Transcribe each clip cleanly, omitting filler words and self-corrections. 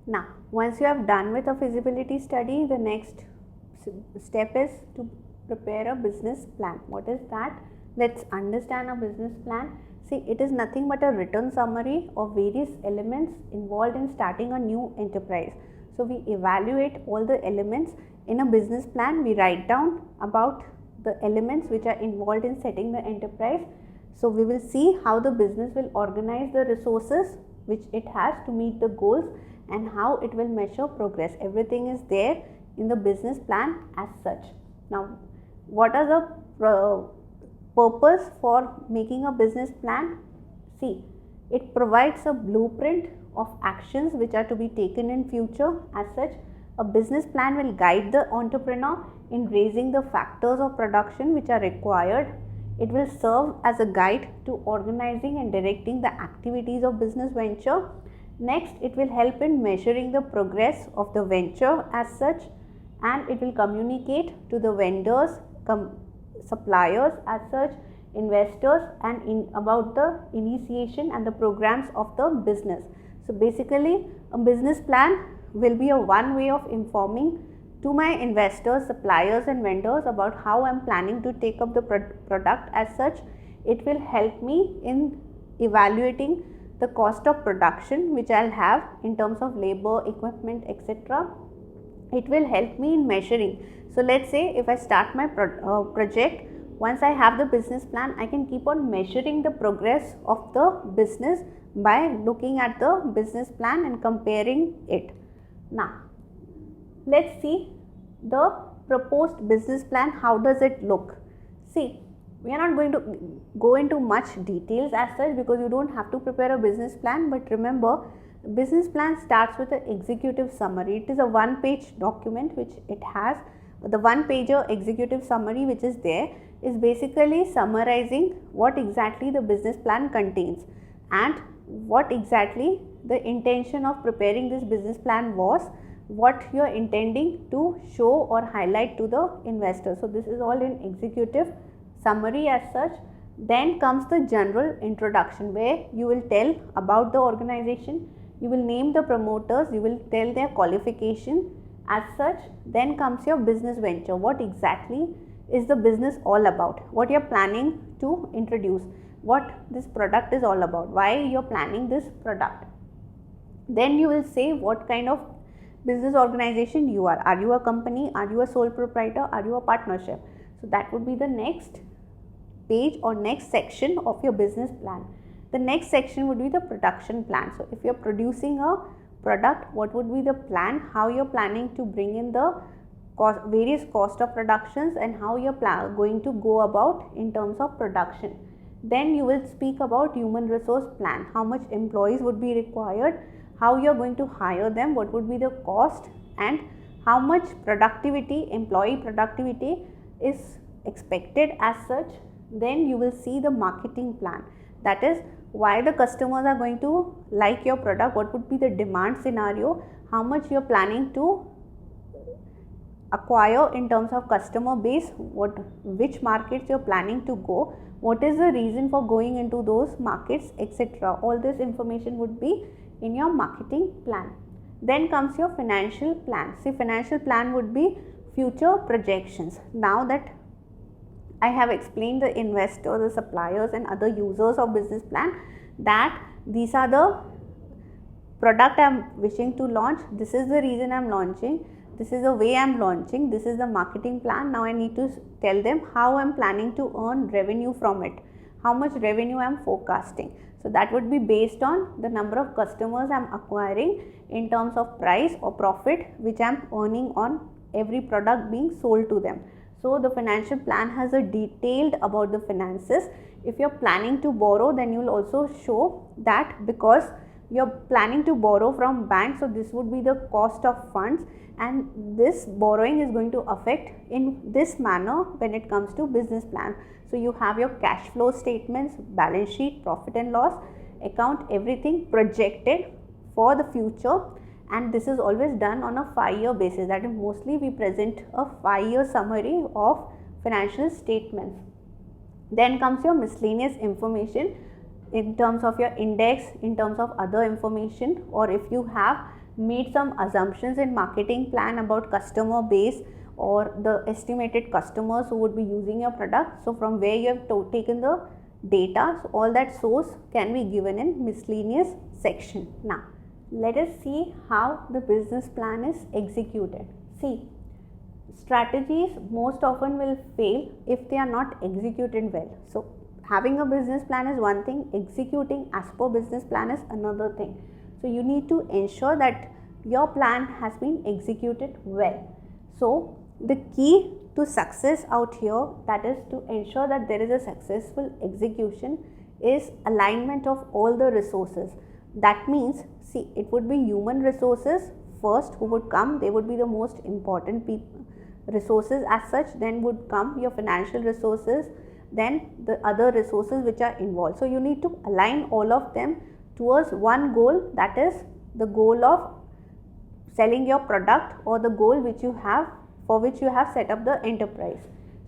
Now, once you have done with a feasibility study, the next step is to prepare a business plan. What is that? Let's understand a business plan. See, it is nothing but a written summary of various elements involved in starting a new enterprise. So we evaluate all the elements in a business plan. We write down about the elements which are involved in setting the enterprise. So we will see how the business will organize the resources which it has to meet the goals and how it will measure progress. Everything is there in the business plan as such. Now, what are the purpose for making a business plan? See, it provides a blueprint of actions which are to be taken in future. As such, a business plan will guide the entrepreneur in raising the factors of production which are required. It will serve as a guide to organizing and directing the activities of business venture. Next, it will help in measuring the progress of the venture as such, and it will communicate to the vendors, suppliers as such, investors, and about the initiation and the programs of the business. So basically, a business plan will be a one way of informing to my investors, suppliers and vendors about how I am planning to take up the product. As such, it will help me in evaluating the cost of production which I'll have in terms of labor, equipment, etc. It will help me in measuring. So let's say if I start my project, once I have the business plan, I can keep on measuring the progress of the business by looking at the business plan and comparing it. Now, let's see the proposed business plan. How does it look? See, we are not going to go into much details as such because you don't have to prepare a business plan, but remember, business plan starts with an executive summary. It is a one-page document which it has. The one-pager executive summary which is there is basically summarizing what exactly the business plan contains and what exactly the intention of preparing this business plan was, what you are intending to show or highlight to the investor. So this is all in executive summary as such. Then comes the general introduction where you will tell about the organization, you will name the promoters, you will tell their qualification as such. Then comes your business venture. What exactly is the business all about? What you are planning to introduce? What this product is all about? Why you are planning this product? Then you will say what kind of business organization you are. Are you a company? Are you a sole proprietor? Are you a partnership? So that would be the next page or next section of your business plan. The next section would be the production plan. So if you are producing a product, what would be the plan? How you are planning to bring in the various cost of productions and how you are going to go about in terms of production. Then you will speak about human resource plan. How much employees would be required? How you are going to hire them? What would be the cost? And how much productivity, employee productivity is expected as such. Then you will see the marketing plan. That is why the customers are going to like your product. What would be the demand scenario? How much you are planning to acquire in terms of customer base, which markets you are planning to go, what is the reason for going into those markets, etc. All this information would be in your marketing plan. Then comes your financial plan. See, financial plan would be future projections. Now that I have explained the investors, the suppliers and other users of business plan that these are the product I am wishing to launch, this is the reason I am launching, this is the way I am launching, this is the marketing plan. Now I need to tell them how I am planning to earn revenue from it, how much revenue I am forecasting. So that would be based on the number of customers I am acquiring in terms of price or profit which I am earning on every product being sold to them. So the financial plan has a detailed about the finances. If you are planning to borrow, then you will also show that because you are planning to borrow from banks, so this would be the cost of funds, and this borrowing is going to affect in this manner when it comes to business plan. So you have your cash flow statements, balance sheet, profit and loss account, everything projected for the future, and this is always done on a 5-year basis. That is, mostly we present a 5-year summary of financial statements. Then comes your miscellaneous information in terms of your index, in terms of other information, or if you have made some assumptions in marketing plan about customer base or the estimated customers who would be using your product. So from where you have taken the data, so all that source can be given in miscellaneous section. Now let us see how the business plan is executed. See, strategies most often will fail if they are not executed well. So having a business plan is one thing, executing as per business plan is another thing. So you need to ensure that your plan has been executed well. So the key to success out here, that is to ensure that there is a successful execution, is alignment of all the resources. That means, see, it would be human resources first who would come, they would be the most important resources as such, then would come your financial resources, then the other resources which are involved. So you need to align all of them towards one goal, that is the goal of selling your product or the goal which you have, for which you have set up the enterprise.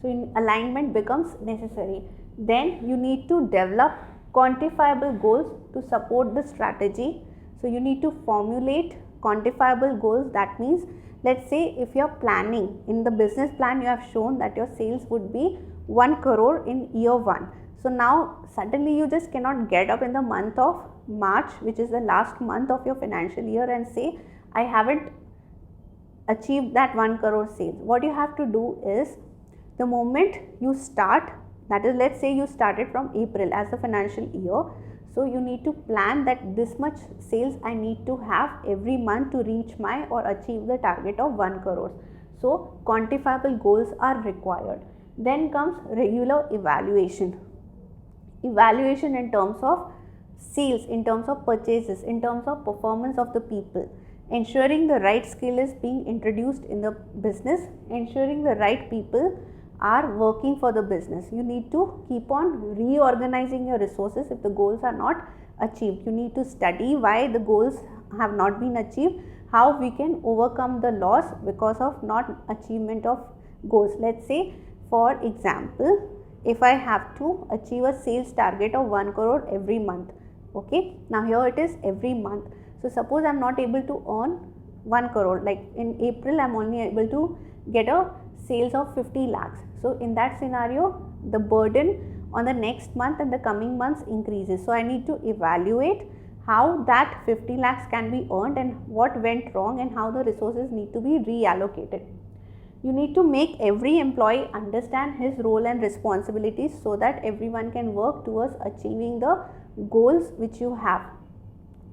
So alignment becomes necessary. Then you need to develop quantifiable goals to support the strategy. So you need to formulate quantifiable goals. That means, let's say if you are planning, in the business plan you have shown that your sales would be 1 crore in year 1. So now suddenly you just cannot get up in the month of March, which is the last month of your financial year, and say I haven't achieved that 1 crore sales. What you have to do is, the moment you start, that is, let's say you started from April as a financial year, so you need to plan that this much sales I need to have every month to reach my or achieve the target of 1 crore. So quantifiable goals are required. Then comes regular evaluation. Evaluation in terms of sales, in terms of purchases, in terms of performance of the people, ensuring the right skill is being introduced in the business, ensuring the right people are working for the business. You need to keep on reorganizing your resources if the goals are not achieved. You need to study why the goals have not been achieved, how we can overcome the loss because of not achievement of goals. Let's say, for example, if I have to achieve a sales target of 1 crore every month, okay, now here it is every month. So suppose I am not able to earn 1 crore, like in April I am only able to get a sales of 50 lakhs. So in that scenario, the burden on the next month and the coming months increases. So I need to evaluate how that 50 lakhs can be earned and what went wrong and how the resources need to be reallocated. You need to make every employee understand his role and responsibilities so that everyone can work towards achieving the goals which you have.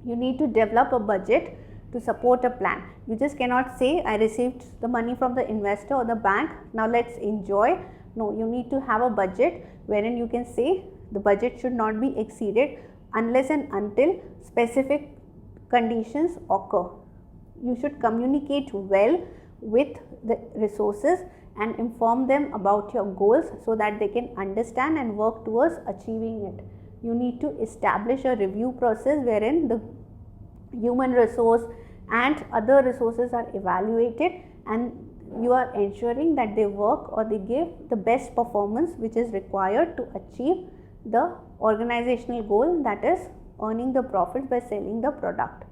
You need to develop a budget to support a plan. You just cannot say, I received the money from the investor or the bank, now let's enjoy. No, you need to have a budget wherein you can say the budget should not be exceeded unless and until specific conditions occur. You should communicate well with the resources and inform them about your goals so that they can understand and work towards achieving it. You need to establish a review process wherein the human resource and other resources are evaluated and you are ensuring that they work or they give the best performance which is required to achieve the organizational goal, that is earning the profits by selling the product.